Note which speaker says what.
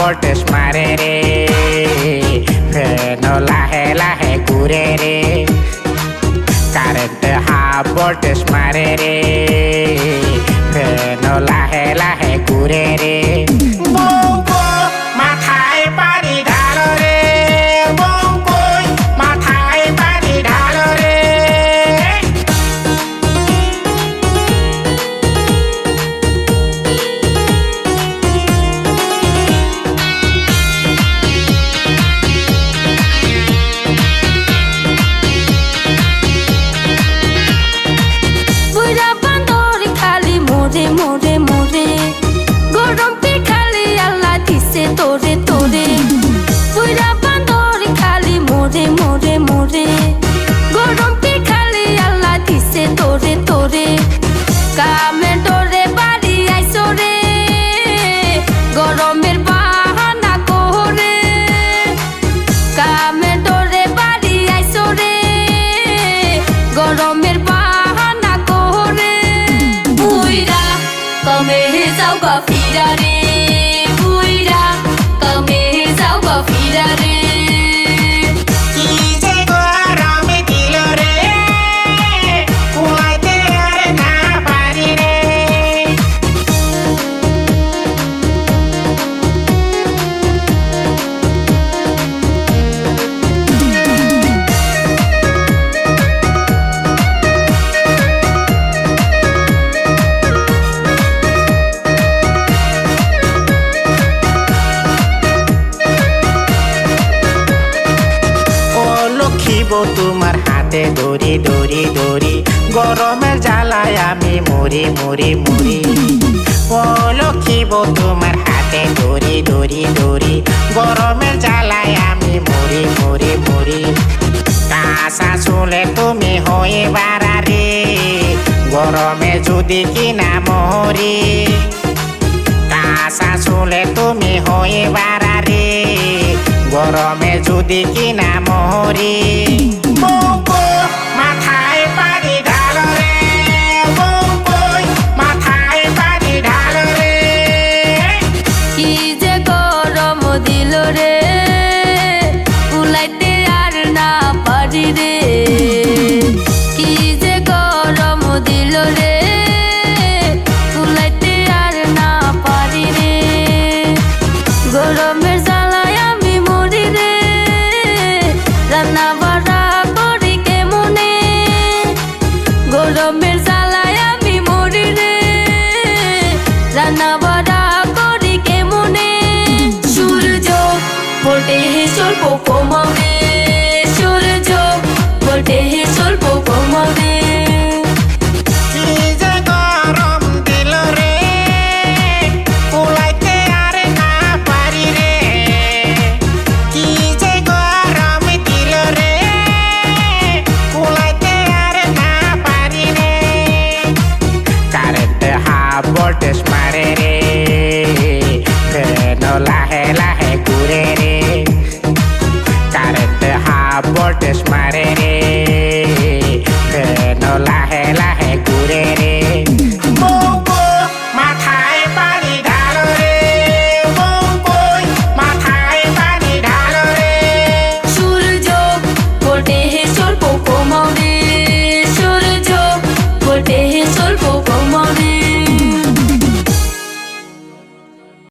Speaker 1: voltage মারে রে fan লাহে লাহে ঘুরে রে কারেন্ট হাফ ভোল্টেজ মারে রে ফ্যান লাহে লাহে ঘুরে রে মাথায় পানি ঢালো রে মাথায় পানি ঢালো রে
Speaker 2: মোরে মোরে গরম পিঠালি আল্লাহ দিছে তোরে তোরে পুরা বান্দর খালি মোরে মোরে মোরে গরম পিঠালি আল্লাহ দিছে তোরে তোরে কামে ডরে বাড়ি আইসো রে গরমের বাহানা করে কামে ডরে বাড়ি আইসো রে গরমের বাহানা করে বুইরা কমে যাও গা ফিরা রে বুইরা কমে যাও গা ফিরা রে
Speaker 1: কি যে গরমে দিল রে কুয়াইতে আর না পারি রে তোমার হাতে দড়ি দড়ি দড়ি গরমের জ্বালায় আমি মরি মরি মরি ও লক্ষ্মীব তোমার হাতে দড়ি দড়ি দড়ি গরমের জ্বালায় আমি মরি মরি মরি কাঁচা চুলে তুমি হয়ে বাড়ারে গরমে যদি কিনা মরি কাঁচা চুলে তুমি হয়ে বাড়ারে গরমে যদি কিনা মরি মাথায় পানি ঢালো রে মাথায় পানি ঢালো রে
Speaker 2: কি যে গরম দিল রে উলাইতে আর না পারি রে কি যে গরম দিল রে উলাইতে আর না পারি রে গরমের জ্বালায় আমি মরি রে রান্না বাড়া করি কেমনে গরমের জ্বালায় আমি মরি রে রান্না বাড়া করি কেমনে সূর্য ভোল্টে স্বল্প কমাও রে সূর্য ভোল্টে স্বল্প কমাও রে
Speaker 1: কি যে গরম দিল রে কুলাইতে আর না পারি রে কি যে গরম দিল রে কুলাইতে আর না পারি রে কারেন্ট হাফ ভোল্টেজ মারে রে